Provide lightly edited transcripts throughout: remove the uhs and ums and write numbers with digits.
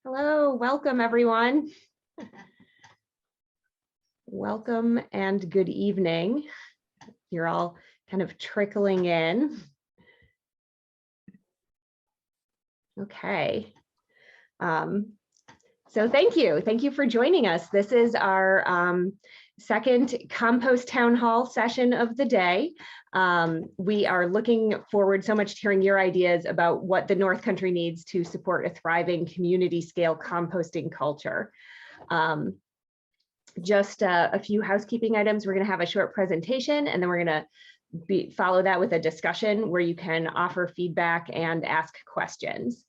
Hello, welcome everyone. Welcome and good evening. You're all kind of trickling in. Okay. So thank you for joining us. This is our second Compost Town Hall session of the day. We are looking forward so much to hearing your ideas about what the North Country needs to support a thriving community scale composting culture. Just a few housekeeping items. We're going to have a short presentation, and then we're going to follow that with a discussion where you can offer feedback and ask questions.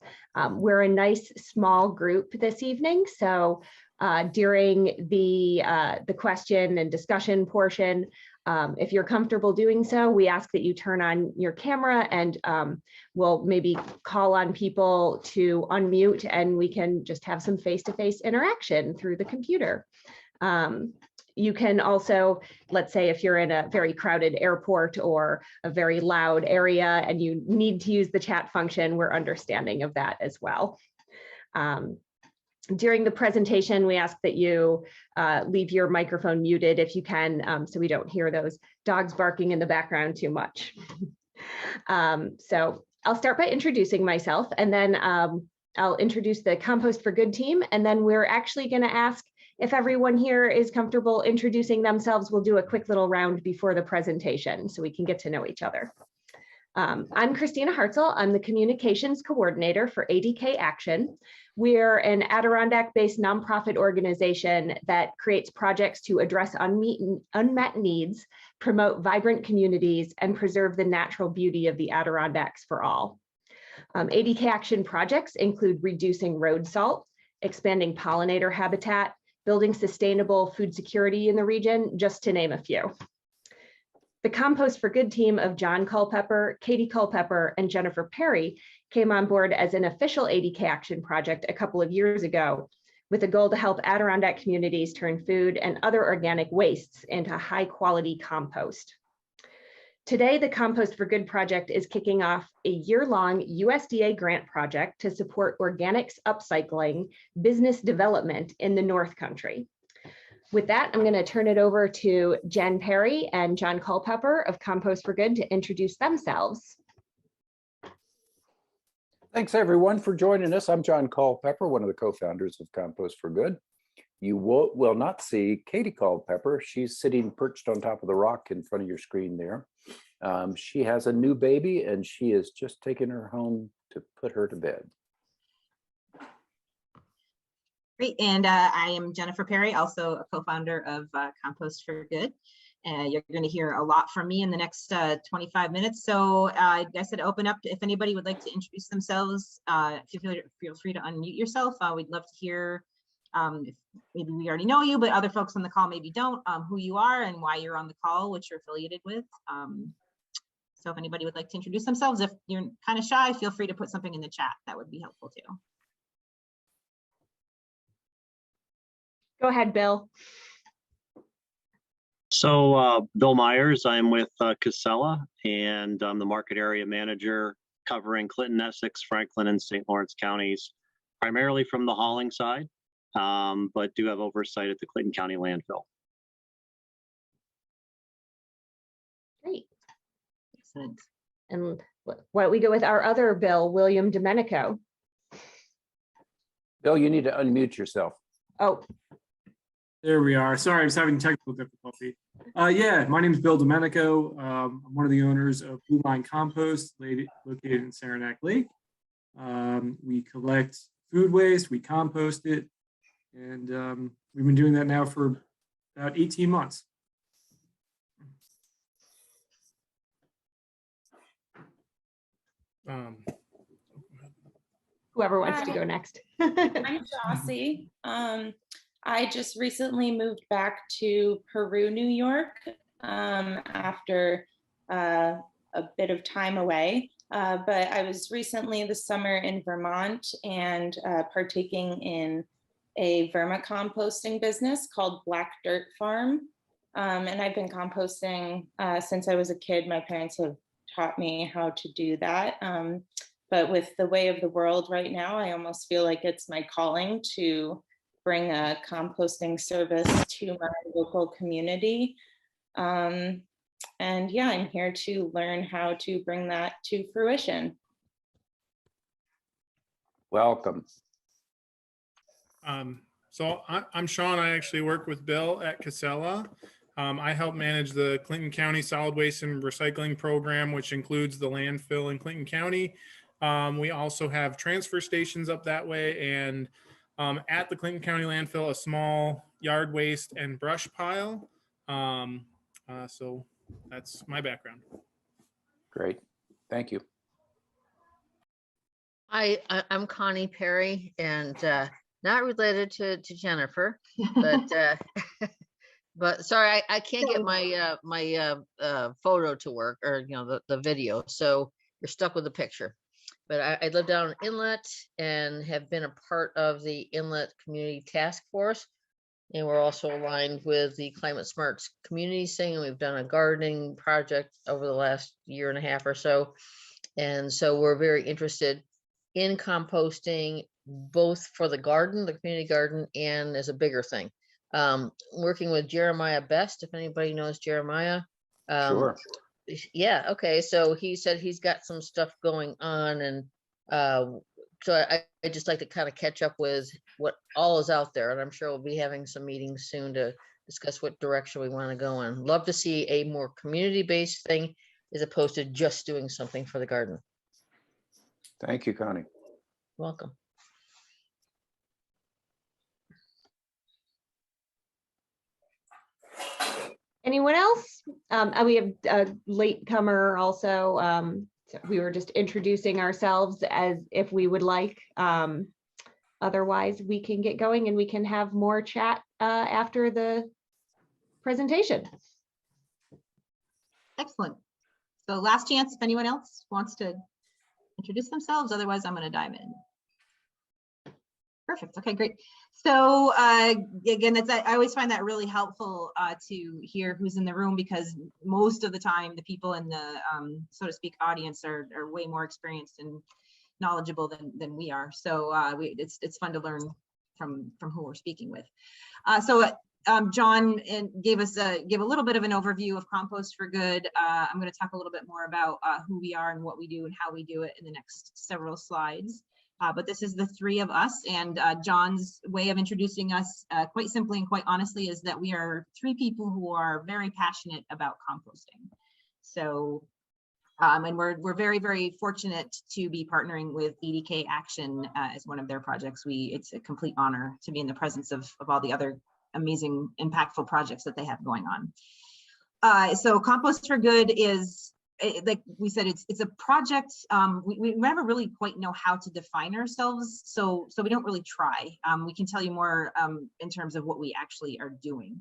We're a nice small group this evening, so during the question and discussion portion, if you're comfortable doing so, we ask that you turn on your camera, and we'll maybe call on people to unmute, and we can just have some face-to-face interaction through the computer. You can also, let's say if you're in a very crowded airport or a very loud area and you need to use the chat function, we're understanding of that as well. During the presentation, we ask that you leave your microphone muted if you can, so we don't hear those dogs barking in the background too much. So I'll start by introducing myself, and then I'll introduce the Compost for Good team, and then we're actually going to ask if everyone here is comfortable introducing themselves. We'll do a quick little round before the presentation so we can get to know each other. I'm Christina Hartzell. I'm the communications coordinator for AdkAction. We're an Adirondack-based nonprofit organization that creates projects to address unmet needs, promote vibrant communities, and preserve the natural beauty of the Adirondacks for all. AdkAction projects include reducing road salt, expanding pollinator habitat, building sustainable food security in the region, just to name a few. The Compost for Good team of John Culpepper, Katie Culpepper, and Jennifer Perry came on board as an official AdkAction project a couple of years ago, with a goal to help Adirondack communities turn food and other organic wastes into high-quality compost. Today, the Compost for Good project is kicking off a year-long USDA grant project to support organics upcycling business development in the North Country. With that, I'm going to turn it over to Jen Perry and John Culpepper of Compost for Good to introduce themselves. Thanks everyone for joining us. I'm John Culpepper, one of the co-founders of Compost for Good. You will not see Katie Culpepper. She's sitting perched on top of the rock in front of your screen there. She has a new baby and she is just taking her home to put her to bed. Great, and I am Jennifer Perry, also a co-founder of Compost for Good. You're going to hear a lot from me in the next 25 minutes. So I said open up to, if anybody would like to introduce themselves, feel free to unmute yourself. We'd love to hear, if maybe we already know you, but other folks on the call maybe don't, who you are and why you're on the call, what you're affiliated with. So if anybody would like to introduce themselves, if you're kind of shy, feel free to put something in the chat. That would be helpful too. Go ahead, Bill. So Bill Myers, I'm with Casella, and I'm the market area manager covering Clinton, Essex, Franklin, and St. Lawrence counties, primarily from the hauling side, but do have oversight at the Clinton County landfill. Great. Excellent. And why don't we go with our other Bill, William Domenico. Bill, you need to unmute yourself. Oh. There we are. Sorry, I was having technical difficulty. Yeah, my name is Bill Domenico. I'm one of the owners of Blue Line Compost, located in Saranac Lake. We collect food waste, we compost it, and we've been doing that now for about 18 months. Whoever wants to go next. I'm Jossie. I just recently moved back to Peru, New York, after a bit of time away. But I was recently this summer in Vermont and partaking in a vermicomposting business called Black Dirt Farm. And I've been composting since I was a kid. My parents have taught me how to do that. but with the way of the world right now, I almost feel like it's my calling to bring a composting service to my local community. And yeah, I'm here to learn how to bring that to fruition. Welcome. So I'm Sean. I actually work with Bill at Casella. I help manage the Clinton County Solid Waste and Recycling Program, which includes the landfill in Clinton County. We also have transfer stations up that way, and at the Clinton County landfill, a small yard waste and brush pile. So that's my background. Great. Thank you. I'm Connie Perry, and not related to Jennifer, but but sorry, I can't get my photo to work, or the video, so you're stuck with the picture. But I live down in Inlet and have been a part of the Inlet Community Task Force, and we're also aligned with the Climate Smart Communities thing, and we've done a gardening project over the last year and a half or so, and so we're very interested in composting, both for the garden, the community garden, and as a bigger thing. Working with Jeremiah Best, if anybody knows Jeremiah. Sure. Yeah, okay, so he said he's got some stuff going on, and so I just like to kind of catch up with what all is out there, and I'm sure we'll be having some meetings soon to discuss what direction we want to go in. Love to see a more community-based thing as opposed to just doing something for the garden. Thank you, Connie. Welcome. Anyone else? We have a latecomer also. So we were just introducing ourselves as if we would like. Otherwise, we can get going and we can have more chat after the presentation. Excellent. So last chance if anyone else wants to introduce themselves. Otherwise, I'm going to dive in. Perfect. Okay, great. So again, I always find that really helpful to hear who's in the room, because most of the time the people in the so to speak audience are way more experienced and knowledgeable than we are. So it's fun to learn from who we're speaking with. John gave a little bit of an overview of Compost for Good. I'm going to talk a little bit more about who we are and what we do and how we do it in the next several slides. But this is the three of us, and John's way of introducing us quite simply and quite honestly is that we are three people who are very passionate about composting. So, and we're very, very fortunate to be partnering with AdkAction as one of their projects. It's a complete honor to be in the presence of all the other amazing, impactful projects that they have going on. So Compost for Good is, like we said, it's a project. We never really quite know how to define ourselves, so we don't really try. We can tell you more in terms of what we actually are doing.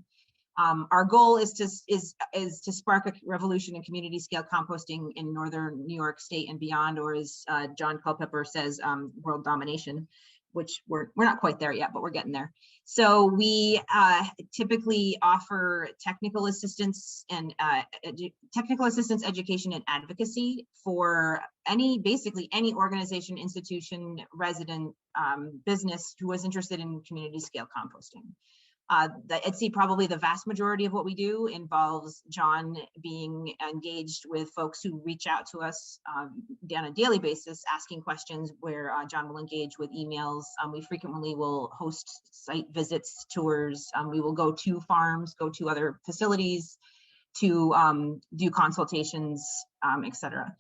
Our goal is to spark a revolution in community scale composting in northern New York State and beyond, or as John Culpepper says, world domination, which we're not quite there yet, but we're getting there. So we typically offer technical assistance, education, and advocacy for basically any organization, institution, resident, business who is interested in community scale composting. I'd say probably the vast majority of what we do involves John being engaged with folks who reach out to us on a daily basis, asking questions, where John will engage with emails. We frequently will host site visits, tours. We will go to farms, go to other facilities to do consultations, etc.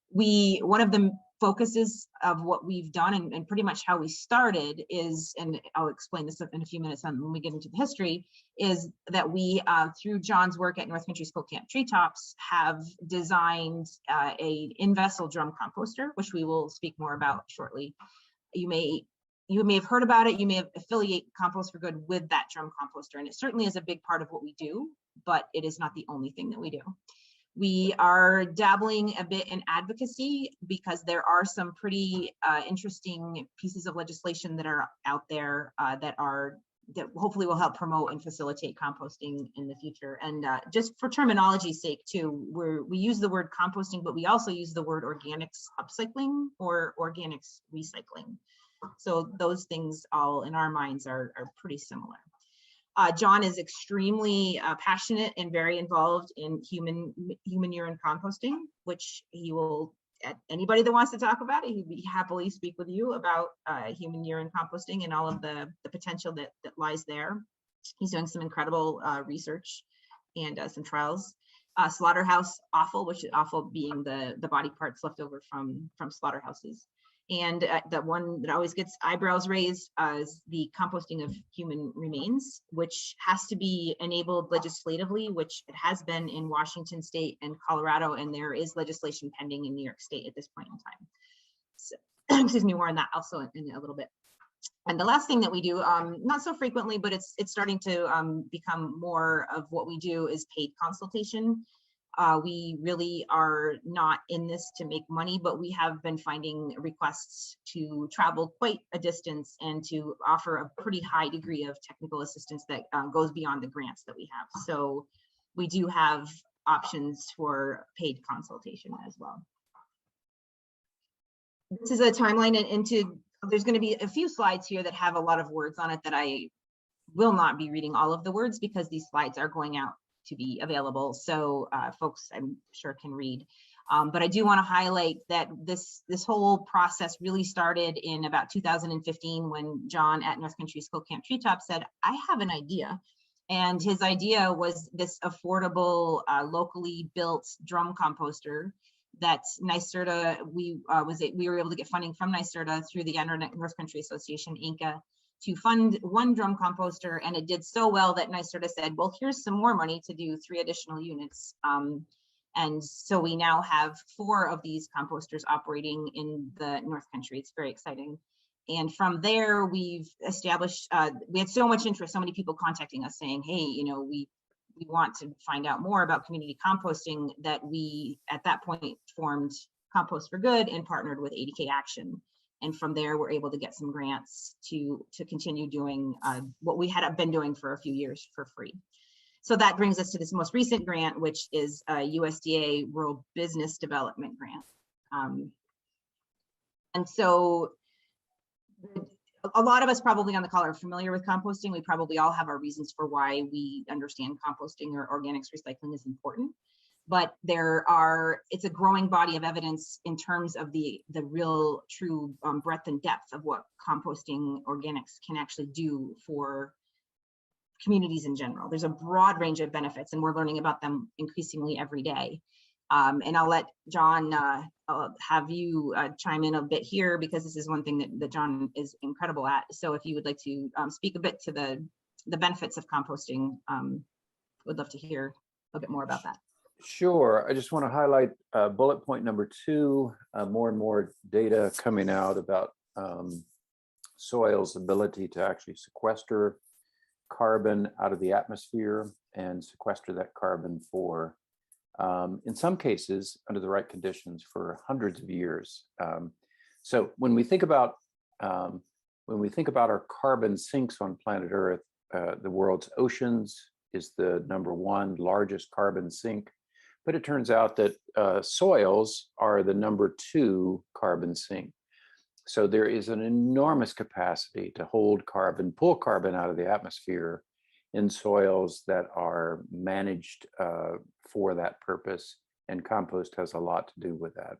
One of the focuses of what we've done and pretty much how we started is, and I'll explain this in a few minutes when we get into the history, is that we, through John's work at North Country School Camp Treetops, have designed a in-vessel drum composter, which we will speak more about shortly. You may have heard about it. You may have affiliate Compost for Good with that drum composter, and it certainly is a big part of what we do, but it is not the only thing that we do. We are dabbling a bit in advocacy because there are some pretty interesting pieces of legislation that are out there that are that hopefully will help promote and facilitate composting in the future. And just for terminology's sake too, we use the word composting, but we also use the word organics upcycling or organics recycling. So those things all in our minds are pretty similar. John is extremely passionate and very involved in human urine composting, which he will, anybody that wants to talk about it, he'd be happily speak with you about human urine composting and all of the potential that lies there. He's doing some incredible research and some trials. Slaughterhouse offal, which is offal being the body parts left over from slaughterhouses. And the one that always gets eyebrows raised is the composting of human remains, which has to be enabled legislatively, which it has been in Washington State and Colorado, and there is legislation pending in New York State at this point in time. So, excuse me, more on that also in a little bit. And the last thing that we do, not so frequently, but it's starting to become more of what we do, is paid consultation. We really are not in this to make money, but we have been finding requests to travel quite a distance and to offer a pretty high degree of technical assistance that goes beyond the grants that we have. So we do have options for paid consultation as well. This is a timeline into, there's going to be a few slides here that have a lot of words on it that I will not be reading all of the words because these slides are going out to be available, so folks I'm sure can read. But I do want to highlight that this whole process really started in about 2015 when John at North Country School Camp Treetop said, I have an idea. And his idea was this affordable, locally built drum composter that NYSERDA, we were able to get funding from NYSERDA through the North Country Association, INCA, to fund one drum composter, and it did so well that NYSERDA said, well, here's some more money to do 3 additional units. And so we now have 4 of these composters operating in the North Country. It's very exciting. And from there, we've established, we had so much interest, so many people contacting us saying, hey, you know, we want to find out more about community composting, that we, at that point, formed Compost for Good and partnered with AdkAction. And from there, we're able to get some grants to continue doing what we had been doing for a few years for free. So that brings us to this most recent grant, which is a USDA Rural Business Development Grant. And so a lot of us probably on the call are familiar with composting. We probably all have our reasons for why we understand composting or organics recycling is important. But it's a growing body of evidence in terms of the real true breadth and depth of what composting organics can actually do for communities in general. There's a broad range of benefits, and we're learning about them increasingly every day. And I'll let John, I'll have you chime in a bit here, because this is one thing that John is incredible at. So if you would like to speak a bit to the benefits of composting, would love to hear a bit more about that. Sure. I just want to highlight bullet point number 2, more and more data coming out about soil's ability to actually sequester carbon out of the atmosphere and sequester that carbon for, in some cases, under the right conditions, for hundreds of years. So when we think about our carbon sinks on planet Earth, the world's oceans is the #1 largest carbon sink. But it turns out that soils are the #2 carbon sink. So there is an enormous capacity to hold carbon, pull carbon out of the atmosphere in soils that are managed for that purpose. And compost has a lot to do with that.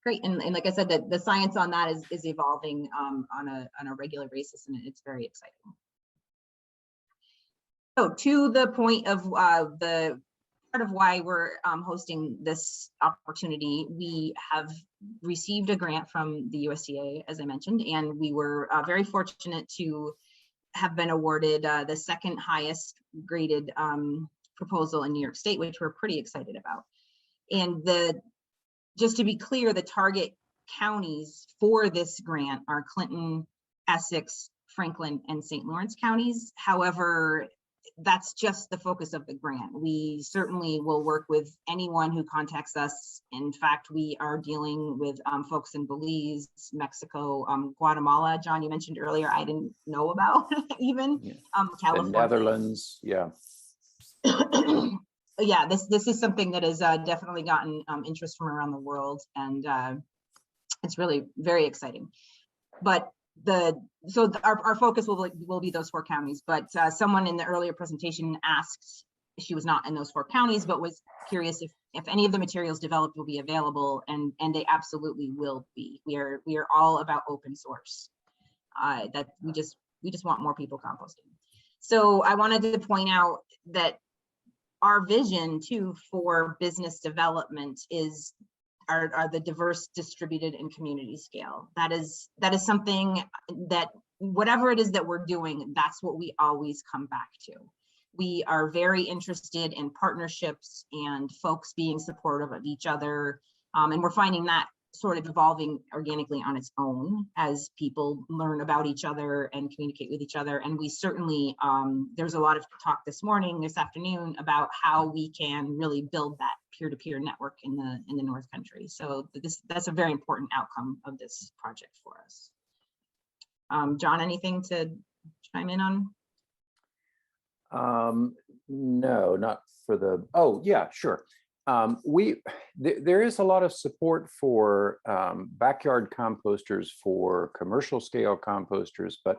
Great, and like I said, the science on that is evolving on a regular basis, and it's very exciting. So to the point of the part of why we're hosting this opportunity, we have received a grant from the USDA, as I mentioned, and we were very fortunate to have been awarded the 2nd highest graded proposal in New York State, which we're pretty excited about. And just to be clear, the target counties for this grant are Clinton, Essex, Franklin, and St. Lawrence counties. However, that's just the focus of the grant. We certainly will work with anyone who contacts us. In fact, we are dealing with folks in Belize, Mexico, Guatemala. John, you mentioned earlier, I didn't know about even California. The Netherlands, yeah. Yeah, this is something that has definitely gotten interest from around the world, and it's really very exciting. But our focus will be those 4 counties. But someone in the earlier presentation asked, she was not in those 4 counties, but was curious if any of the materials developed will be available, and they absolutely will be. We are all about open source. That we just want more people composting. So I wanted to point out that our vision too for business development are the diverse, distributed, and community scale. That is something that whatever it is that we're doing, that's what we always come back to. We are very interested in partnerships and folks being supportive of each other. And we're finding that sort of evolving organically on its own as people learn about each other and communicate with each other. And we certainly, there's a lot of talk this afternoon about how we can really build that peer-to-peer network in the North Country. So that's a very important outcome of this project for us. John, anything to chime in on? No, not for the, oh yeah, sure. There is a lot of support for backyard composters, for commercial scale composters, but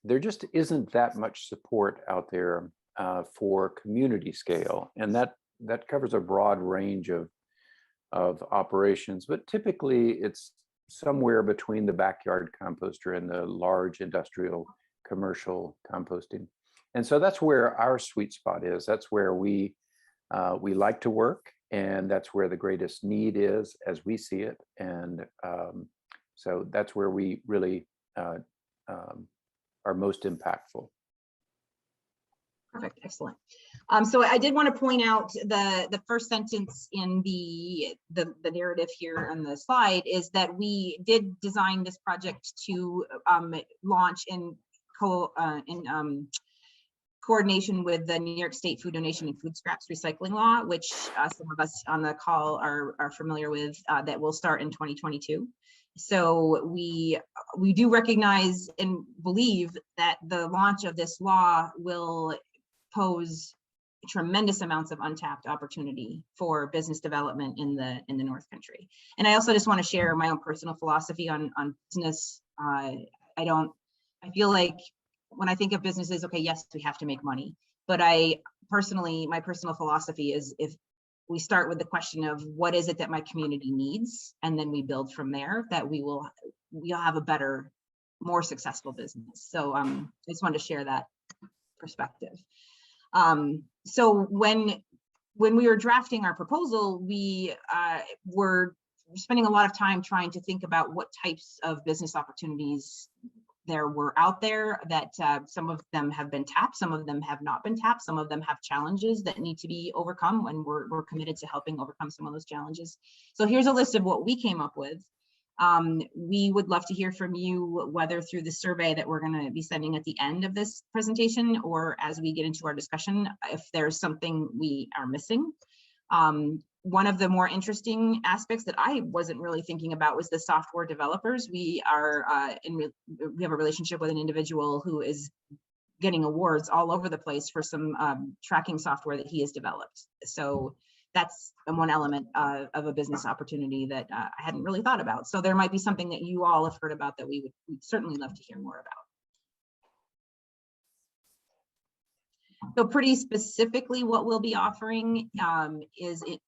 there just isn't that much support out there for community scale, and that covers a broad range of operations. But typically, it's somewhere between the backyard composter and the large industrial commercial composting, and so that's where our sweet spot is. That's where we like to work, and that's where the greatest need is as we see it. And so that's where we really are most impactful. Perfect, excellent. So I did want to point out the first sentence in the narrative here on the slide is that we did design this project to launch in coordination with the New York State Food Donation and Food Scraps Recycling Law, which some of us on the call are familiar with, that will start in 2022. So we do recognize and believe that the launch of this law will pose tremendous amounts of untapped opportunity for business development in the North Country. And I also just want to share my own personal philosophy on business. I feel like when I think of businesses, okay, yes, we have to make money, but my personal philosophy is, if we start with the question of what is it that my community needs, and then we build from there, that we'll have a better, more successful business. So I just wanted to share that perspective. So when we were drafting our proposal, we were spending a lot of time trying to think about what types of business opportunities there were out there, that some of them have been tapped, some of them have not been tapped, some of them have challenges that need to be overcome, and we're committed to helping overcome some of those challenges. So here's a list of what we came up with. We would love to hear from you, whether through the survey that we're going to be sending at the end of this presentation, or as we get into our discussion, if there's something we are missing. One of the more interesting aspects that I wasn't really thinking about was the software developers. We have a relationship with an individual who is getting awards all over the place for some tracking software that he has developed. So that's one element of a business opportunity that I hadn't really thought about. So there might be something that you all have heard about that we'd certainly love to hear more about. So pretty specifically what we'll be offering I'm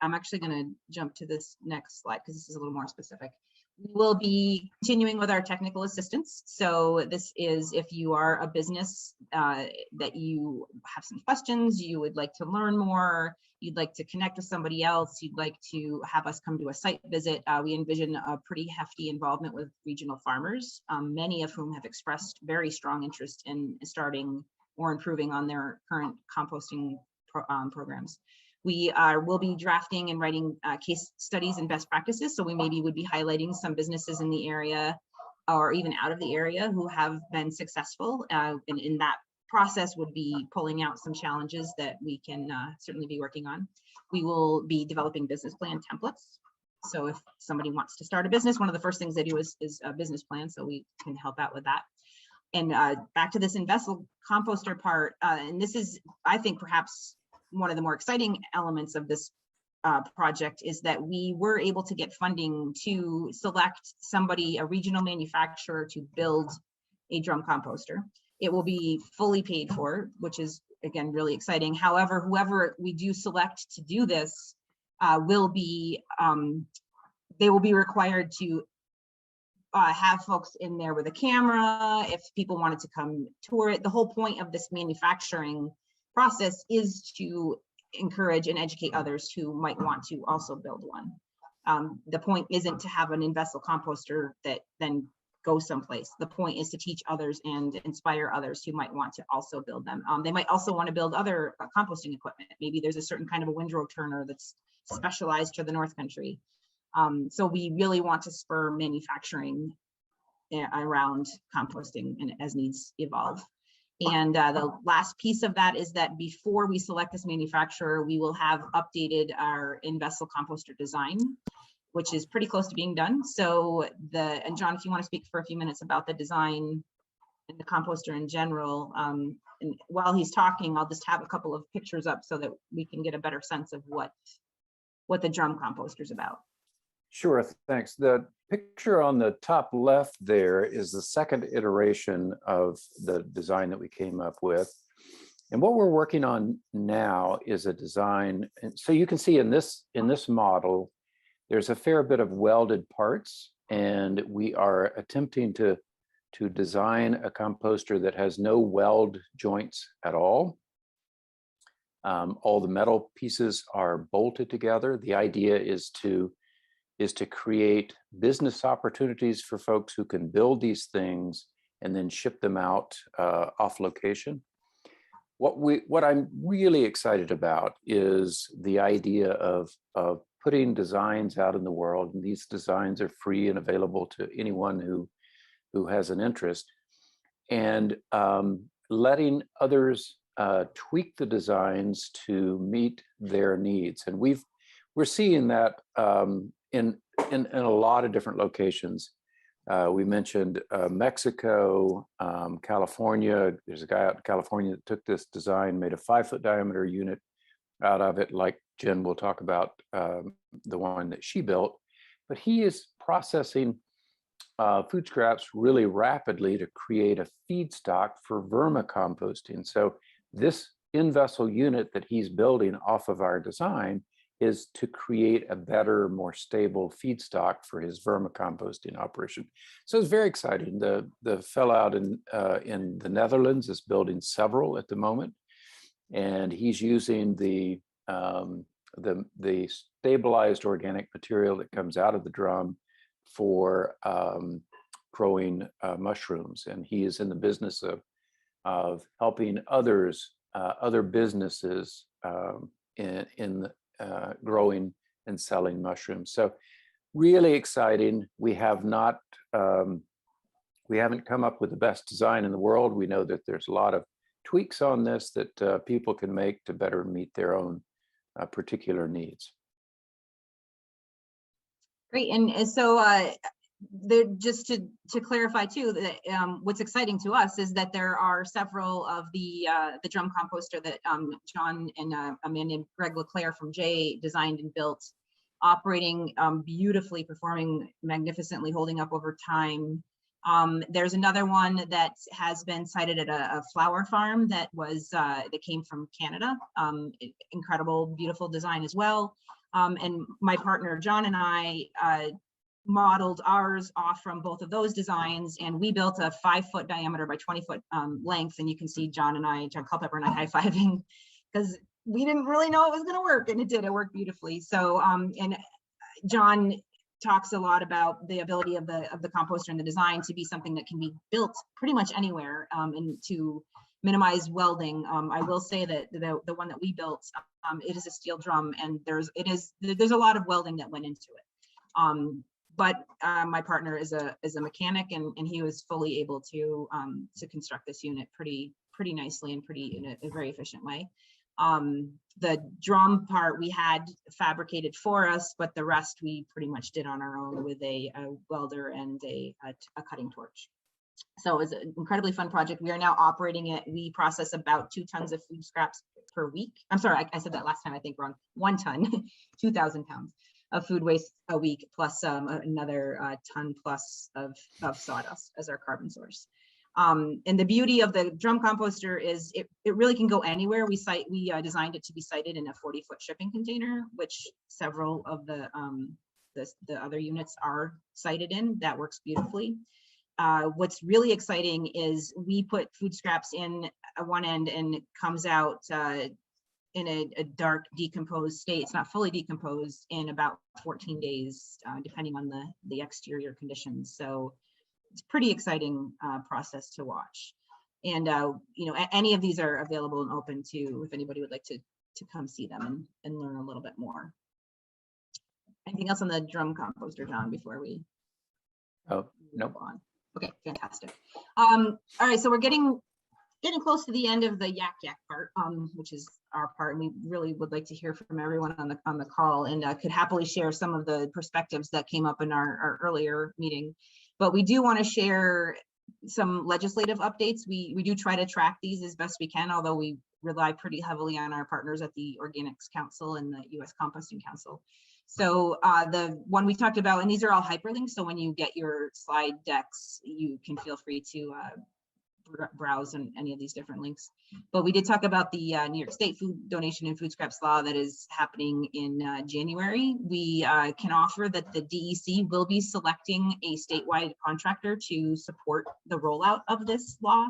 actually going to jump to this next slide because this is a little more specific. We will be continuing with our technical assistance. So this is if you are a business that you have some questions, you would like to learn more, you'd like to connect with somebody else, you'd like to have us come to a site visit. We envision a pretty hefty involvement with regional farmers, many of whom have expressed very strong interest in starting or improving on their current composting programs. We will be drafting and writing case studies and best practices. So we maybe would be highlighting some businesses in the area or even out of the area who have been successful in that process would be pulling out some challenges that we can certainly be working on. We will be developing business plan templates. So if somebody wants to start a business, one of the first things they do is a business plan, so we can help out with that. And back to this in-vessel composter part, and this is, I think, perhaps one of the more exciting elements of this project, is that we were able to get funding to select somebody, a regional manufacturer, to build a drum composter. It will be fully paid for, which is, again, really exciting. However, whoever we do select to do this will be, they will be required to have folks in there with a camera if people wanted to come tour it. The whole point of this manufacturing process is to encourage and educate others who might want to also build one. The point isn't to have an in-vessel composter that then goes someplace. The point is to teach others and inspire others who might want to also build them. They might also want to build other composting equipment. Maybe there's a certain kind of a windrow turner that's specialized for the North Country. So we really want to spur manufacturing around composting and as needs evolve. And the last piece of that is that before we select this manufacturer, we will have updated our in-vessel composter design, which is pretty close to being done. So and John, if you want to speak for a few minutes about the design and the composter in general, and while he's talking, I'll just have a couple of pictures up so that we can get a better sense of what the drum composter is about. Sure, thanks. The picture on the top left there is the second iteration of the design that we came up with. And what we're working on now is a design. And so you can see in this model, there's a fair bit of welded parts, and we are attempting to design a composter that has no weld joints at all. All the metal pieces are bolted together. The idea is to create business opportunities for folks who can build these things and then ship them out off location. What I'm really excited about is the idea of putting designs out in the world, and these designs are free and available to anyone who has an interest, and letting others tweak the designs to meet their needs. And we're seeing that in a lot of different locations. We mentioned Mexico, California. There's a guy out in California that took this design, made a 5-foot diameter unit out of it, like Jen will talk about the one that she built. But he is processing food scraps really rapidly to create a feedstock for vermicomposting. So this in-vessel unit that he's building off of our design is to create a better, more stable feedstock for his vermicomposting operation. So it's very exciting. The fellow out in the Netherlands is building several at the moment, and he's using the stabilized organic material that comes out of the drum for growing mushrooms. And he is in the business of helping others, other businesses in growing and selling mushrooms. So really exciting. We haven't come up with the best design in the world. We know that there's a lot of tweaks on this that people can make to better meet their own particular needs. Great. And so just to clarify too, that what's exciting to us is that there are several of the drum composter that John and a man named Greg LeClaire from Jay designed and built, operating beautifully, performing magnificently, holding up over time. There's another one that has been sited at a flower farm that came from Canada. Incredible, beautiful design as well. And my partner John and I modeled ours off from both of those designs, and we built a 5-foot diameter by 20-foot length. And you can see John Culpepper and I high-fiving because we didn't really know it was going to work, and it did. It worked beautifully. So and John talks a lot about the ability of the composter and the design to be something that can be built pretty much anywhere, and to minimize welding. I will say that the one that we built, it is a steel drum, and there's a lot of welding that went into it. But my partner is a mechanic, and he was fully able to construct this unit pretty pretty nicely and in a very efficient way. The drum part we had fabricated for us, but the rest we pretty much did on our own with a welder and a cutting torch. So it was an incredibly fun project. We are now operating it. We process about 2 tons of food scraps per week. I'm sorry, I said that last time, I think wrong. 1 ton, 2,000 pounds of food waste a week, plus another ton plus of sawdust as our carbon source. And the beauty of the drum composter is it really can go anywhere. We designed it to be sited in a 40-foot shipping container, which several of the other units are sited in. That works beautifully. What's really exciting is we put food scraps in at one end and it comes out in a dark decomposed state. It's not fully decomposed in about 14 days, depending on the exterior conditions. So it's a pretty exciting process to watch. And you know, any of these are available and open to if anybody would like to come see them and learn a little bit more. Anything else on the drum composter, John, before we Oh, no. move on? Okay, fantastic. All right, so we're getting close to the end of the yak part, which is our part, and we really would like to hear from everyone on the call, and could happily share some of the perspectives that came up in our earlier meeting. But we do want to share some legislative updates. We do try to track these as best we can, although we rely pretty heavily on our partners at the Organics Council and the US Composting Council. So the one we talked about, and these are all hyperlinks, so when you get your slide decks, you can feel free to browse on any of these different links. But we did talk about the New York State food donation and food scraps law that is happening in January. We can offer that the DEC will be selecting a statewide contractor to support the rollout of this law.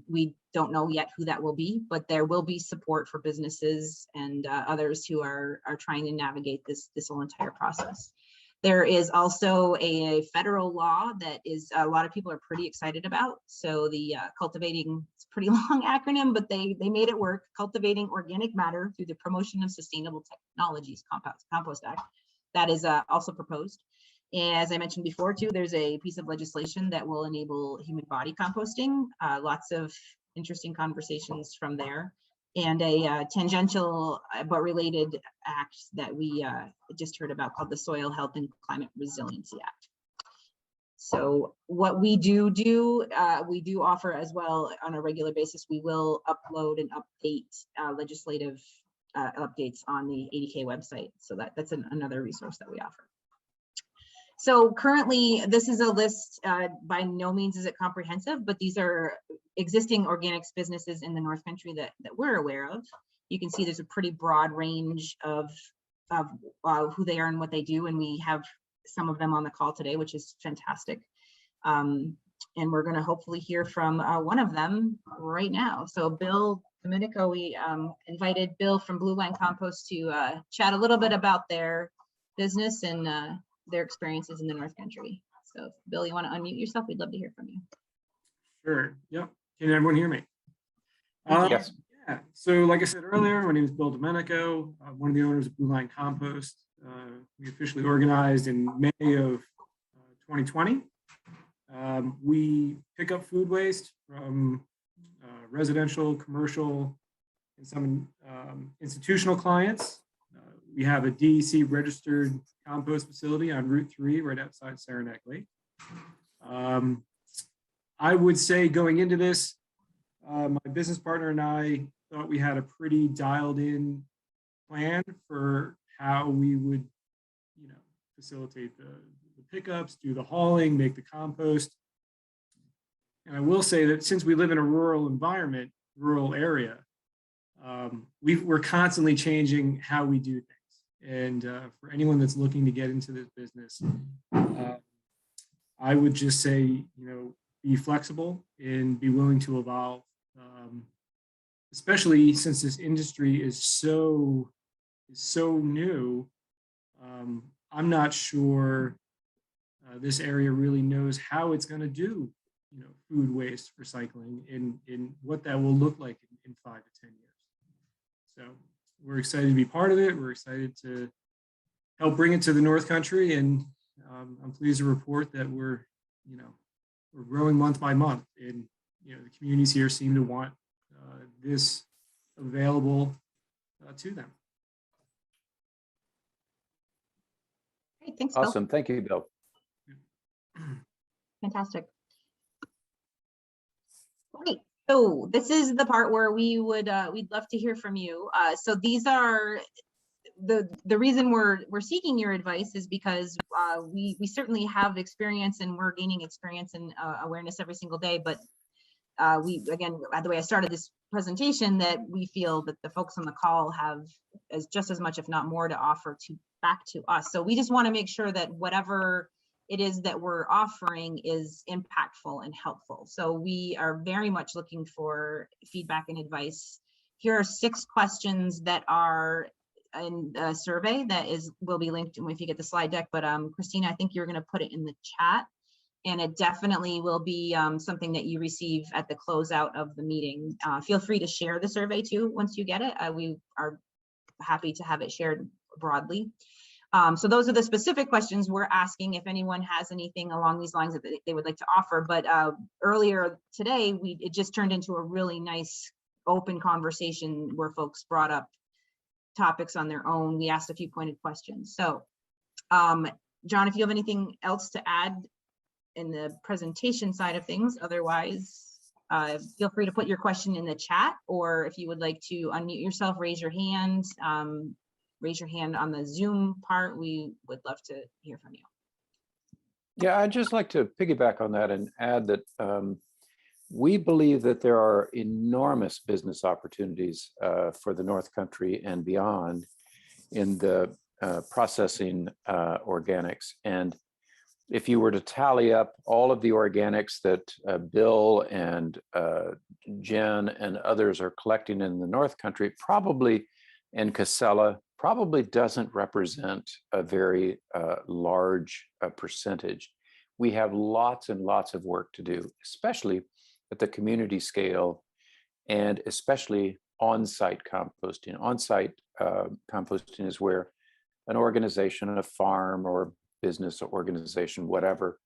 We don't know yet who that will be, but there will be support for businesses and others who are trying to navigate this whole entire process. There is also a federal law that is a lot of people are pretty excited about. So the cultivating, it's a pretty long acronym, but they made it work. Cultivating Organic Matter through the Promotion of Sustainable Technologies Compost Act. That is also proposed. As I mentioned before too, there's a piece of legislation that will enable human body composting. Lots of interesting conversations from there. And a tangential but related act that we just heard about called the Soil Health and Climate Resiliency Act. So what we do offer as well on a regular basis. We will upload and update legislative updates on the AdkAction website. So that's another resource that we offer. So currently, this is a list, by no means is it comprehensive, but these are existing organics businesses in the North Country that we're aware of. You can see there's a pretty broad range of who they are and what they do, and we have some of them on the call today, which is fantastic. And we're going to hopefully hear from one of them right now. So Bill Domenico, we invited Bill from Blue Line Compost to chat a little bit about their business and their experiences in the North Country. So Bill, you want to unmute yourself? We'd love to hear from you. Sure. Yep. Can everyone hear me? Yes. Yeah. So like I said earlier, my name is Bill Domenico. I'm one of the owners of Blue Line Compost. We officially organized in May of 2020. We pick up food waste from residential, commercial, and some institutional clients. We have a DEC registered compost facility on Route 3 right outside Saranac Lake. I would say going into this, my business partner and I thought we had a pretty dialed in plan for how we would, facilitate the pickups, do the hauling, make the compost. And I will say that since we live in a rural environment, rural area, we're constantly changing how we do things. And for anyone that's looking to get into this business, I would just say, be flexible and be willing to evolve, especially since this industry is so new. I'm not sure this area really knows how it's going to do, food waste recycling and what that will look like in 5 to 10 years. So we're excited to be part of it. We're excited to help bring it to the North Country, and I'm pleased to report that we're growing month by month, and the communities here seem to want this available to them. Great, thanks, Bill. Awesome. Thank you, Bill. Fantastic. Great. So this is the part where we'd love to hear from you. So these are the reason we're seeking your advice is because we certainly have experience, and we're gaining experience and awareness every single day. But again, the way I started this presentation, that we feel that the folks on the call have just as much, if not more, to offer back to us. So we just want to make sure that whatever it is that we're offering is impactful and helpful. So we are very much looking for feedback and advice. Here are 6 questions that are in a survey that will be linked if you get the slide deck. But Christina, I think you're going to put it in the chat, and it definitely will be something that you receive at the closeout of the meeting. Feel free to share the survey too once you get it. We are happy to have it shared broadly. So those are the specific questions we're asking. If anyone has anything along these lines that they would like to offer. But earlier today, it just turned into a really nice open conversation where folks brought up topics on their own. We asked a few pointed questions. So John, if you have anything else to add in the presentation side of things, otherwise feel free to put your question in the chat, or if you would like to unmute yourself, raise your hand. Raise your hand on the Zoom part. We would love to hear from you. Yeah, I'd just like to piggyback on that and add that we believe that there are enormous business opportunities for the North Country and beyond in the processing organics. And if you were to tally up all of the organics that Bill and Jen and others are collecting in the North Country, probably, and Casella, probably doesn't represent a very large percentage. We have lots and lots of work to do, especially at the community scale, and especially on-site composting. On-site composting is where an organization, a farm or business organization, whatever,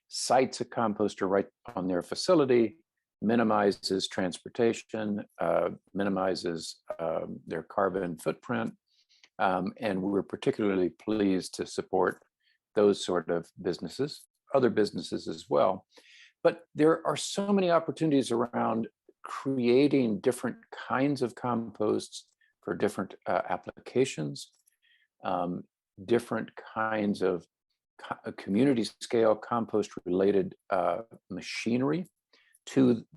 sites a composter right on their facility, minimizes transportation, minimizes their carbon footprint. And we're particularly pleased to support those sort of businesses, other businesses as well. But there are so many opportunities around creating different kinds of composts for different applications, different kinds of community scale compost related machinery.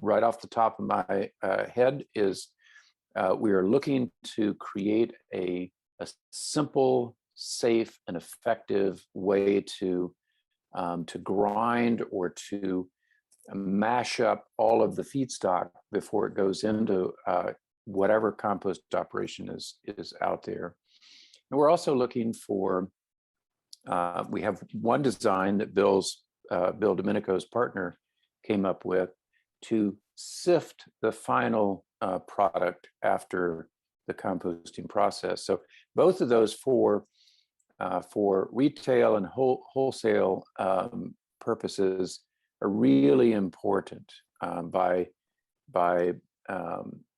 Right off the top of my head is we are looking to create a simple, safe, and effective way to grind or to mash up all of the feedstock before it goes into whatever compost operation is out there. And we're also looking for, we have one design that Bill Domenico's partner came up with to sift the final product after the composting process. So both of those for retail and wholesale purposes are really important. By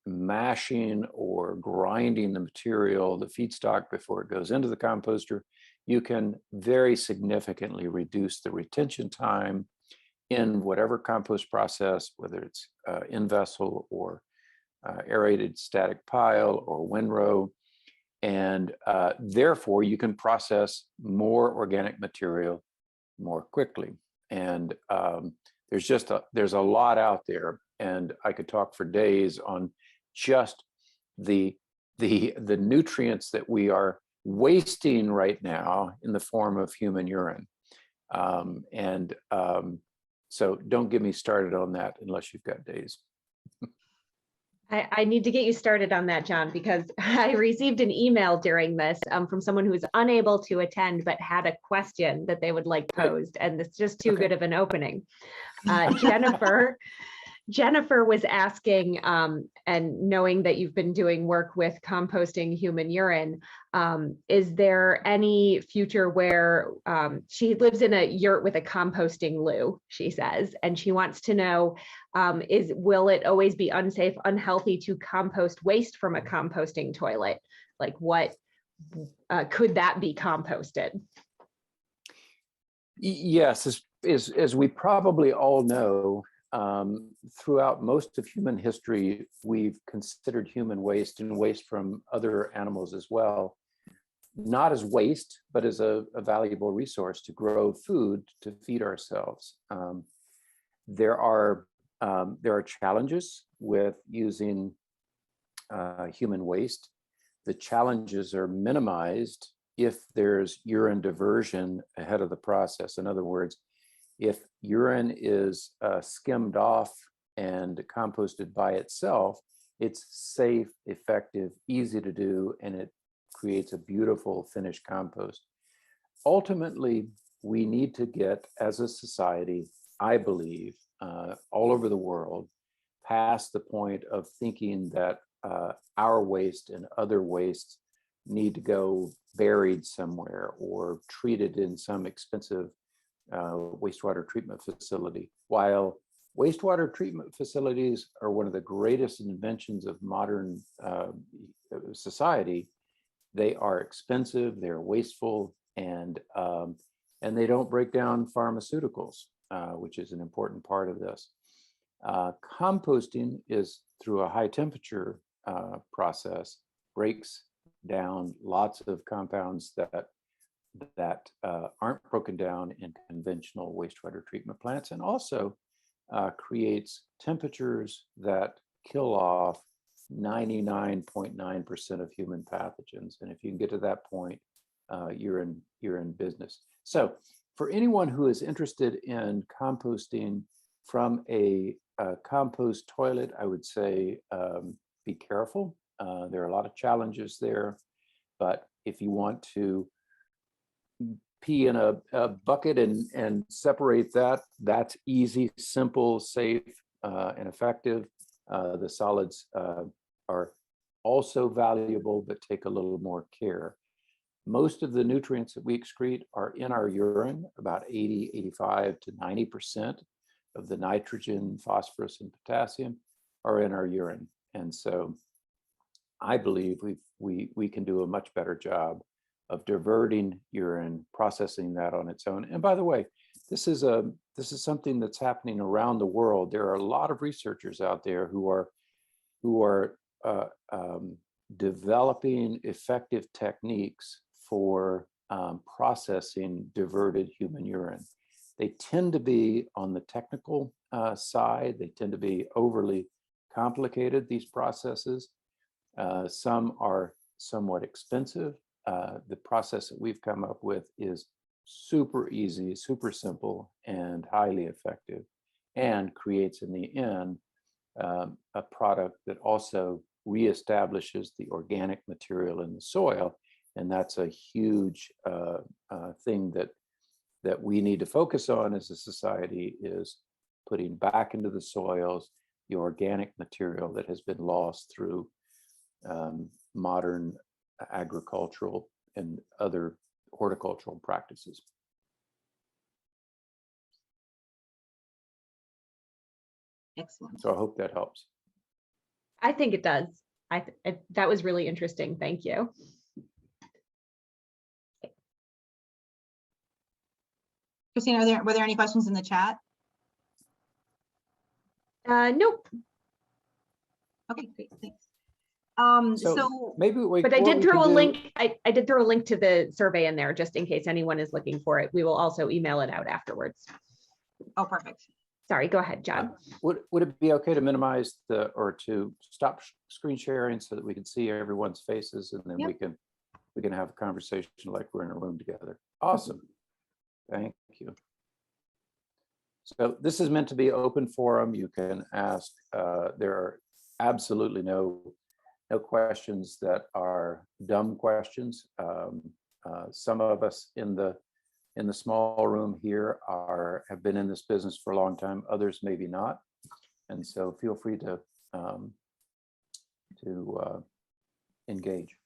mashing or grinding the material, the feedstock, before it goes into the composter, you can very significantly reduce the retention time in whatever compost process, whether it's in vessel or aerated static pile or windrow. And therefore you can process more organic material more quickly. And there's a lot out there, and I could talk for days on just the nutrients that we are wasting right now in the form of human urine. So don't get me started on that unless you've got days. I need to get you started on that, John, because I received an email during this from someone who was unable to attend but had a question that they would like posed, and it's just too good of an opening. Jennifer was asking, and knowing that you've been doing work with composting human urine, is there any future where she lives in a yurt with a composting loo, she says, and she wants to know, will it always be unsafe, unhealthy to compost waste from a composting toilet? Like what could that be composted? Yes, as we probably all know, throughout most of human history, we've considered human waste and waste from other animals as well, not as waste, but as a valuable resource to grow food to feed ourselves. There are challenges with using human waste. The challenges are minimized if there's urine diversion ahead of the process. In other words, if urine is skimmed off and composted by itself, it's safe, effective, easy to do, and it creates a beautiful finished compost. Ultimately, we need to get, as a society, I believe, all over the world, past the point of thinking that our waste and other wastes need to go buried somewhere or treated in some expensive wastewater treatment facility. While wastewater treatment facilities are one of the greatest inventions of modern society, they are expensive, they're wasteful, and they don't break down pharmaceuticals, which is an important part of this. Composting is through a high temperature process, breaks down lots of compounds that aren't broken down in conventional wastewater treatment plants, and also creates temperatures that kill off 99.9% of human pathogens. And if you can get to that point, you're in business. So for anyone who is interested in composting from a compost toilet, I would say be careful. There are a lot of challenges there, but if you want to pee in a bucket and separate that, that's easy, simple, safe, and effective. The solids are also valuable, but take a little more care. Most of the nutrients that we excrete are in our urine. About 80, 85 to 90% of the nitrogen, phosphorus, and potassium are in our urine. And so I believe we can do a much better job of diverting urine, processing that on its own. And by the way, this is something that's happening around the world. There are a lot of researchers out there who are developing effective techniques for processing diverted human urine. They tend to be on the technical side. They tend to be overly complicated, these processes. Some are somewhat expensive. The process that we've come up with is super easy, super simple, and highly effective, and creates in the end a product that also reestablishes the organic material in the soil. And that's a huge thing that we need to focus on as a society, is putting back into the soils the organic material that has been lost through modern agricultural and other horticultural practices. Excellent. So I hope that helps. I think it does. That was really interesting. Thank you. Christina, were there any questions in the chat? Nope. Okay, great, thanks. So maybe but I did throw a link. I did throw a link to the survey in there just in case anyone is looking for it. We will also email it out afterwards. Oh, perfect. Sorry, go ahead, John. Would it be okay to minimize or to stop screen sharing so that we can see everyone's faces, and then we can have a conversation like we're in a room together? Awesome. Thank you. So this is meant to be an open forum. You can ask. There are absolutely no questions that are dumb questions. Some of us in the small room here have been in this business for a long time. Others maybe not. And so feel free to engage.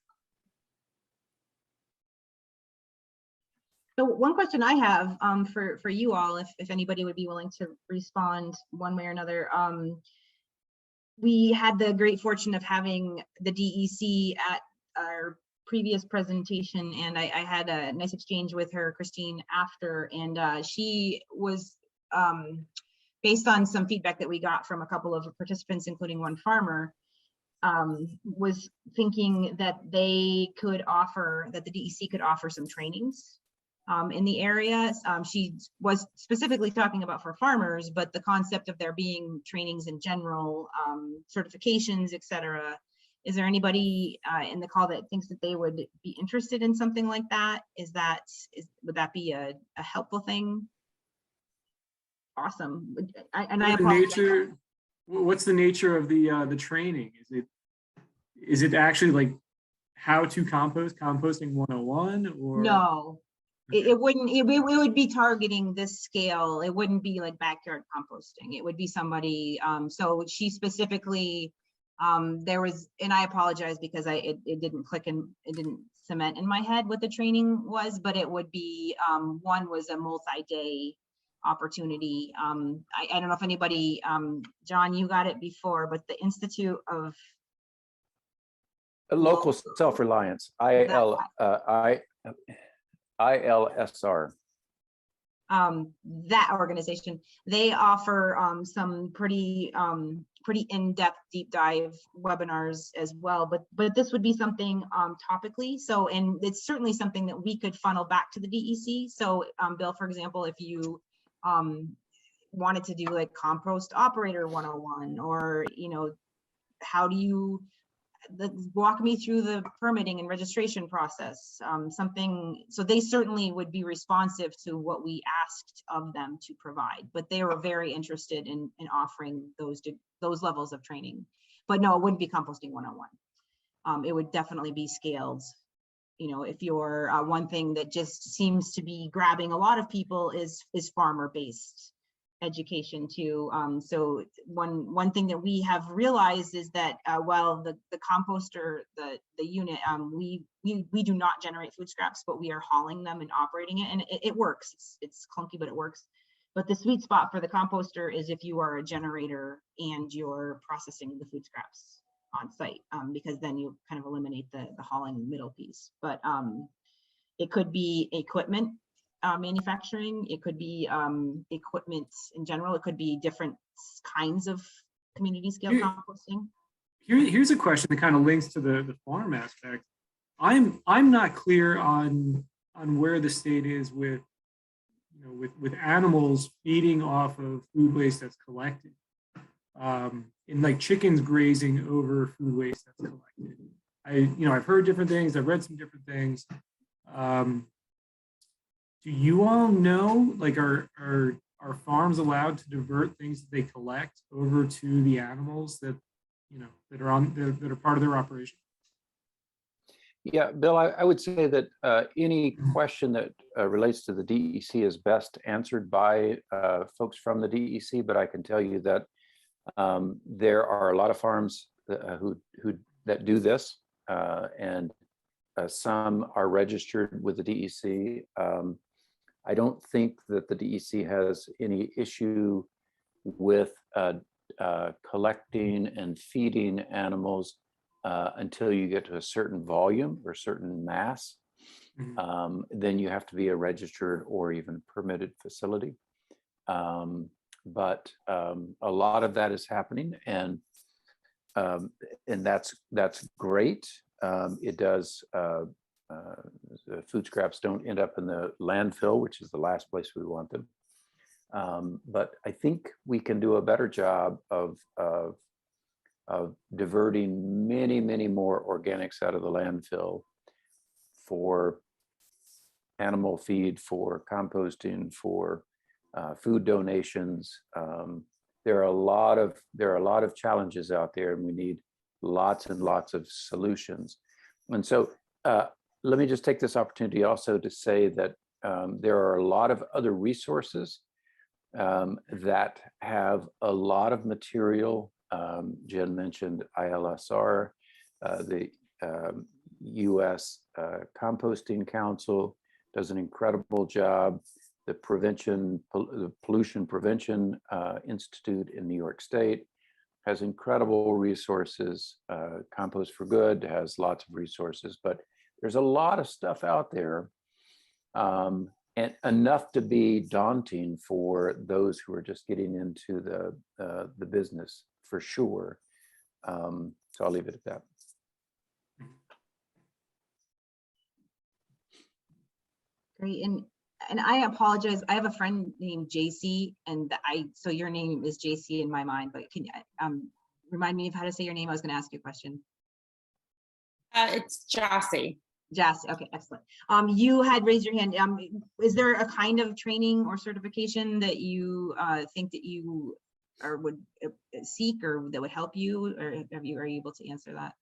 So one question I have for you all, if anybody would be willing to respond one way or another. We had the great fortune of having the DEC at our previous presentation, and I had a nice exchange with her, Christine, after, and she was, based on some feedback that we got from a couple of participants, including one farmer, was thinking that they could offer, that the DEC could offer some trainings in the area. She was specifically talking about for farmers, but the concept of there being trainings in general, certifications, etc. Is there anybody in the call that thinks that they would be interested in something like that? Would that be a helpful thing? Awesome. What's the nature of the training? Is it actually like how to compost, composting 101, or no? It wouldn't. It would be targeting this scale. It wouldn't be like backyard composting. It would be somebody. So she specifically, there was, and I apologize because it didn't click and it didn't cement in my head what the training was, but it would be, one was a multi-day opportunity. I don't know if anybody, John, you got it before, but the Institute of Local Self-Reliance, ILSR. That organization, they offer some pretty in-depth deep dive webinars as well, but this would be something topically. So, and it's certainly something that we could funnel back to the DEC. So Bill, for example, if you wanted to do like compost operator 101, or how do you walk me through the permitting and registration process, something, so they certainly would be responsive to what we asked of them to provide, but they were very interested in offering those levels of training. But no, it wouldn't be composting 101. It would definitely be scaled. If you're one thing that just seems to be grabbing a lot of people is farmer based education too. So one thing that we have realized is that while the composter, the unit, we do not generate food scraps, but we are hauling them and operating it, and it works. It's clunky, but it works. But the sweet spot for the composter is if you are a generator and you're processing the food scraps on site, because then you kind of eliminate the hauling middle piece. But it could be equipment manufacturing, it could be equipment in general, it could be different kinds of community scale composting. Here's a question that kind of links to the farm aspect. I'm not clear on where the state is with with animals feeding off of food waste that's collected, and like chickens grazing over food waste that's collected. I've heard different things, I've read some different things. Do you all know, like, are farms allowed to divert things that they collect over to the animals that that are part of their operation? Yeah, Bill, I would say that any question that relates to the DEC is best answered by folks from the DEC, but I can tell you that there are a lot of farms that do this, and some are registered with the DEC. I don't think that the DEC has any issue with collecting and feeding animals until you get to a certain volume or certain mass. Mm-hmm. Then you have to be a registered or even permitted facility. But a lot of that is happening, and that's great. It does. The food scraps don't end up in the landfill, which is the last place we want them. But I think we can do a better job of diverting many more organics out of the landfill for animal feed, for composting, for food donations. There are a lot of challenges out there, and we need lots and lots of solutions. And so let me just take this opportunity also to say that there are a lot of other resources that have a lot of material. Jen mentioned ILSR, the US Composting Council does an incredible job. The Pollution Prevention Institute in New York State has incredible resources. Compost for Good has lots of resources, but there's a lot of stuff out there, and enough to be daunting for those who are just getting into the business, for sure. So I'll leave it at that. Great. And I apologize. I have a friend named JC, and so your name is JC in my mind, but can you remind me of how to say your name? I was going to ask you a question. It's Jossie. Jossie. Okay, excellent. You had raised your hand. Is there a kind of training or certification that you think that you would seek, or that would help you, or are you able to answer that?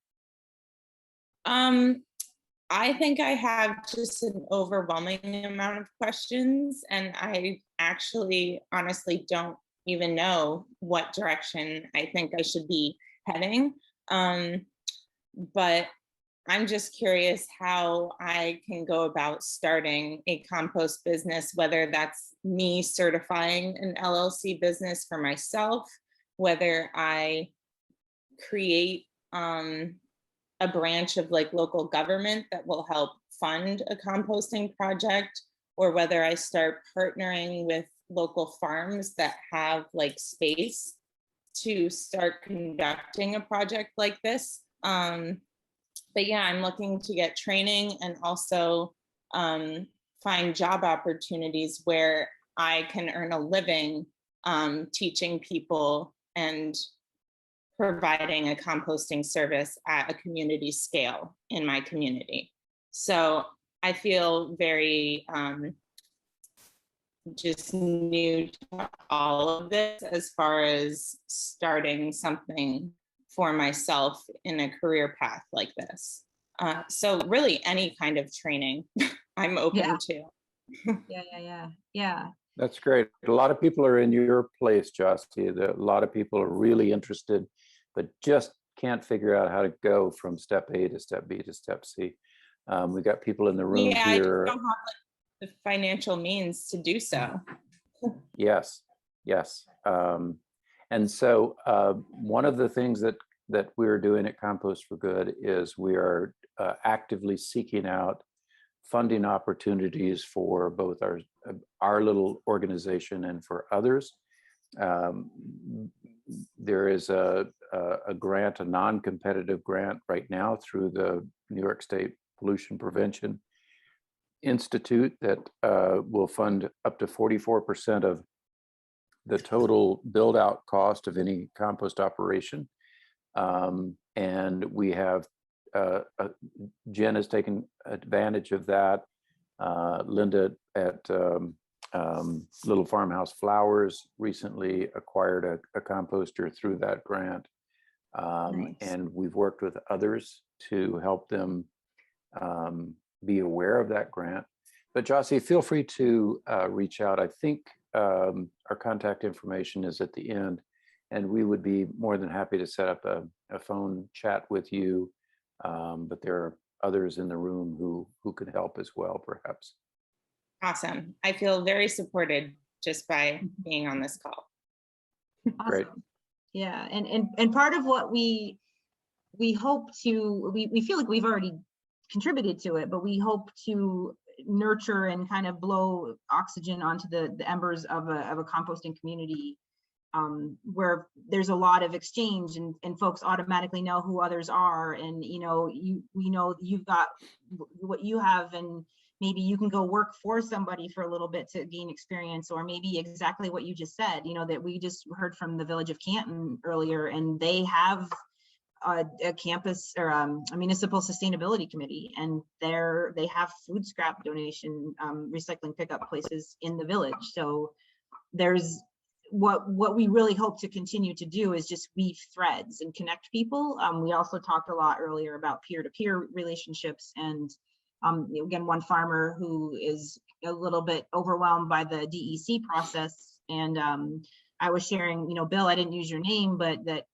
I think I have just an overwhelming amount of questions, and I actually honestly don't even know what direction I think I should be heading. But I'm just curious how I can go about starting a compost business, whether that's me certifying an LLC business for myself, whether I create a branch of like local government that will help fund a composting project, or whether I start partnering with local farms that have like space to start conducting a project like this. But yeah, I'm looking to get training and also find job opportunities where I can earn a living teaching people and providing a composting service at a community scale in my community. So I feel very just new to all of this as far as starting something for myself in a career path like this. So really any kind of training I'm open to. Yeah. That's great. A lot of people are in your place, Jossie. A lot of people are really interested, but just can't figure out how to go from step A to step B to step C. We got people in the room here. I just don't have like, the financial means to do so. Yes. And so one of the things that we're doing at Compost for Good is we are actively seeking out funding opportunities for both our little organization and for others. There is a grant, a non-competitive grant right now through the New York State Pollution Prevention Institute that will fund up to 44% of the total build-out cost of any compost operation. And we have Jen has taken advantage of that. Linda at Little Farmhouse Flowers recently acquired a composter through that grant. Nice. And we've worked with others to help them be aware of that grant. But Jossie, feel free to reach out. I think our contact information is at the end, and we would be more than happy to set up a phone chat with you. But there are others in the room who could help as well, perhaps. Awesome. I feel very supported just by being on this call. Awesome. Great. Yeah, and part of what we hope to, we feel like we've already contributed to it, but we hope to nurture and kind of blow oxygen onto the embers of a composting community, where there's a lot of exchange and folks automatically know who others are, and we know you've got what you have, and maybe you can go work for somebody for a little bit to gain experience, or maybe exactly what you just said, that we just heard from the village of Canton earlier, and they have a campus or a municipal sustainability committee, and they have food scrap donation recycling pickup places in the village. So there's what we really hope to continue to do is just weave threads and connect people. We also talked a lot earlier about peer-to-peer relationships, and again, one farmer who is a little bit overwhelmed by the DEC process And I was sharing, you know, Bill, I didn't use your name, but that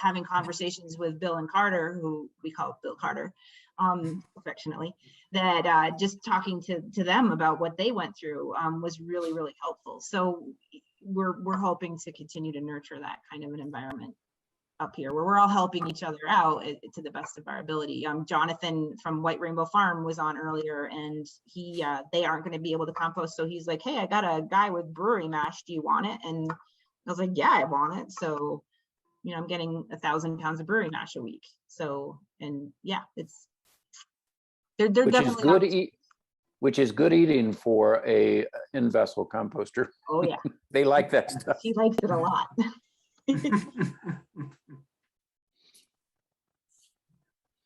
having conversations with Bill and Carter, who we call Bill Carter, affectionately, that just talking to them about what they went through was really, really helpful. So we're hoping to continue to nurture that kind of an environment up here where we're all helping each other out to the best of our ability. Jonathan from White Rainbow Farm was on earlier, and they aren't going to be able to compost. So he's like, hey, I got a guy with brewery mash. Do you want it? And I was like, yeah, I want it. So, you know, I'm getting 1,000 pounds of brewery mash a week. So, and yeah, they're definitely which is good eating for a in-vessel composter. Oh yeah. They like that stuff. She likes it a lot.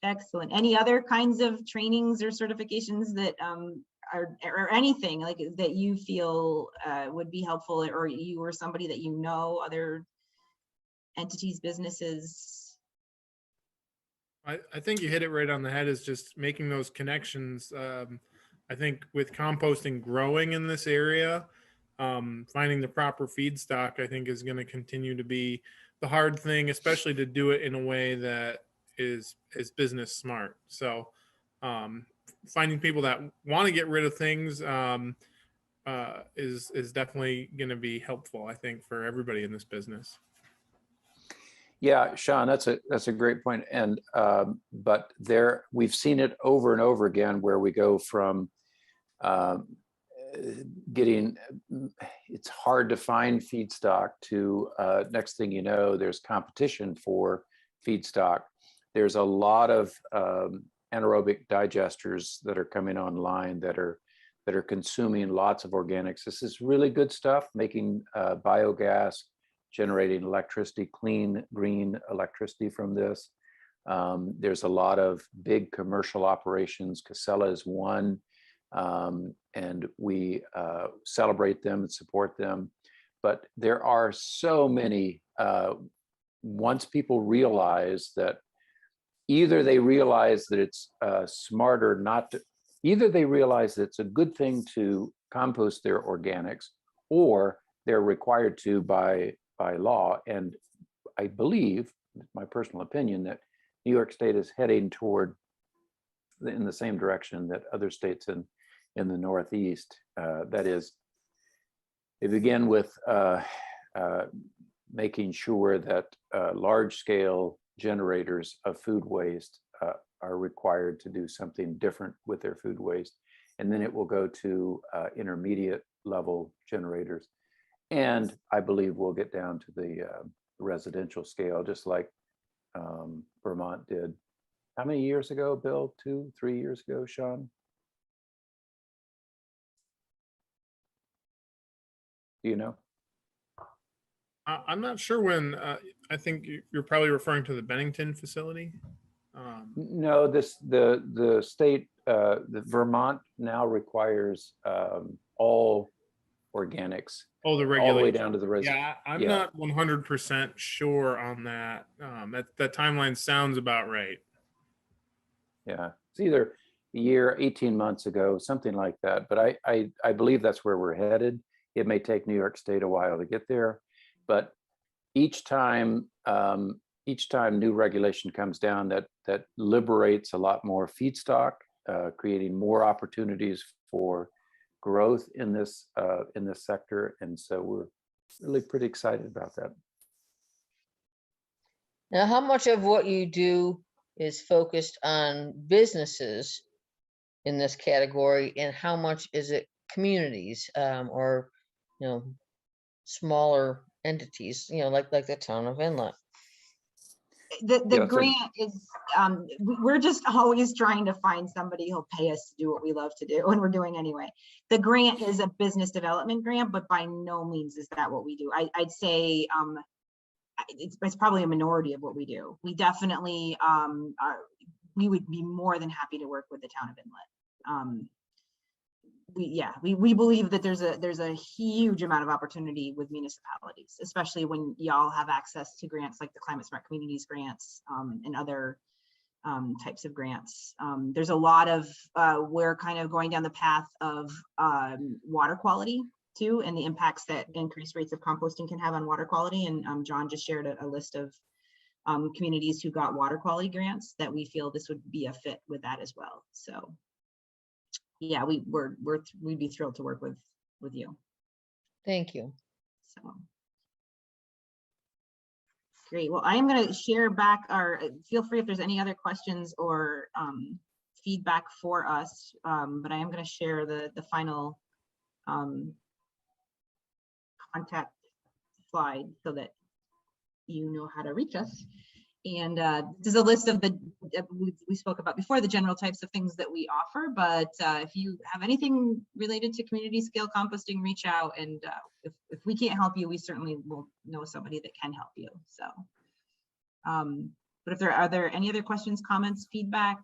Excellent. Any other kinds of trainings or certifications that or anything like that you feel would be helpful, or you or somebody that you know, other entities, businesses? I think you hit it right on the head, is just making those connections. I think with composting growing in this area, finding the proper feedstock, I think, is going to continue to be the hard thing, especially to do it in a way that is business smart. So finding people that want to get rid of things is definitely going to be helpful, I think, for everybody in this business. Yeah, Sean, that's a great point. And but we've seen it over and over again where we go from it's hard to find feedstock to next thing you know, there's competition for feedstock. There's a lot of anaerobic digesters that are coming online that are consuming lots of organics. This is really good stuff, making biogas, generating electricity, clean, green electricity from this. There's a lot of big commercial operations. Casella is one, and we celebrate them and support them. But there are so many, once people realize that, either they realize that it's smarter not to, either they realize that it's a good thing to compost their organics, or they're required to by law. And I believe, my personal opinion, that New York State is heading toward in the same direction that other states in the Northeast. That is, they begin with making sure that large-scale generators of food waste are required to do something different with their food waste. And then it will go to intermediate level generators. And I believe we'll get down to the residential scale, just like Vermont did. How many years ago, Bill? 2, 3 years ago, Sean? Do you know? I'm not sure when. I think you're probably referring to the Bennington facility. No, the state, the Vermont now requires all organics. Oh, the regulation. All the way down to the residential. Yeah, I'm not 100% sure on that. That timeline sounds about right. Yeah, it's either a year, 18 months ago, something like that. But I believe that's where we're headed. It may take New York State a while to get there, but each time new regulation comes down that liberates a lot more feedstock, creating more opportunities for growth in this sector. And so we're really pretty excited about that. Now, how much of what you do is focused on businesses in this category, and how much is it communities or smaller entities, like the town of Inlet? The grant is, we're just always trying to find somebody who'll pay us to do what we love to do, and we're doing anyway. The grant is a business development grant, but by no means is that what we do. I'd say it's probably a minority of what we do. We definitely we would be more than happy to work with the town of Inlet. We believe that there's a huge amount of opportunity with municipalities, especially when y'all have access to grants like the Climate Smart Communities grants and other types of grants. There's a lot of we're kind of going down the path of water quality too, and the impacts that increased rates of composting can have on water quality. And John just shared a list of communities who got water quality grants that we feel this would be a fit with that as well. So yeah, we'd be thrilled to work with you. Thank you. So great. Well, I'm going to share back feel free if there's any other questions or feedback for us, but I am going to share the final contact slide so that you know how to reach us. And there's a list of we spoke about before, the general types of things that we offer, but if you have anything related to community scale composting, reach out, and if we can't help you, we certainly will know somebody that can help you. So but if are there any other questions, comments, feedback?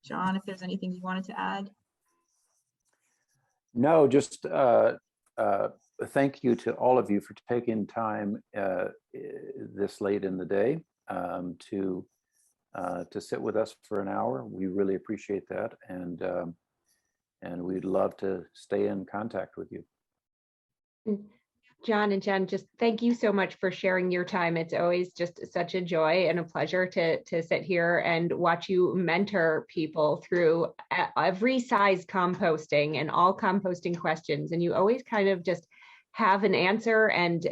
John, if there's anything you wanted to add? No, just thank you to all of you for taking time this late in the day to sit with us for an hour. We really appreciate that, and we'd love to stay in contact with you. John and Jen, just thank you so much for sharing your time. It's always just such a joy and a pleasure to sit here and watch you mentor people through every size composting and all composting questions. And you always kind of just have an answer and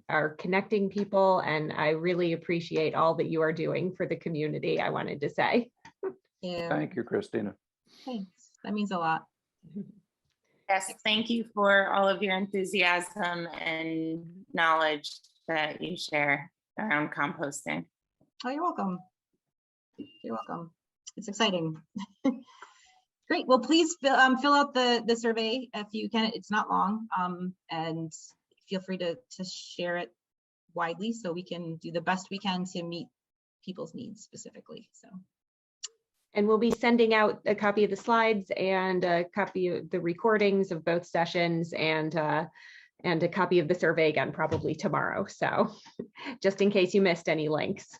are connecting people. And I really appreciate all that you are doing for the community, I wanted to say. Yeah. Thank you, Christina. Thanks. That means a lot. Yes, thank you for all of your enthusiasm and knowledge that you share around composting. Oh, you're welcome. You're welcome. It's exciting. Great. Well, please fill out the survey if you can. It's not long, and feel free to share it widely so we can do the best we can to meet people's needs specifically. So. And we'll be sending out a copy of the slides and a copy of the recordings of both sessions and a copy of the survey again, probably tomorrow. So just in case you missed any links.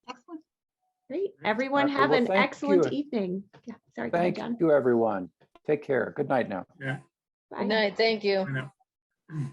Excellent. Great. Everyone have an excellent evening. Yeah, sorry. Thank you, everyone. Take care. Good night now. Yeah. Bye. Good night. Thank you. I know.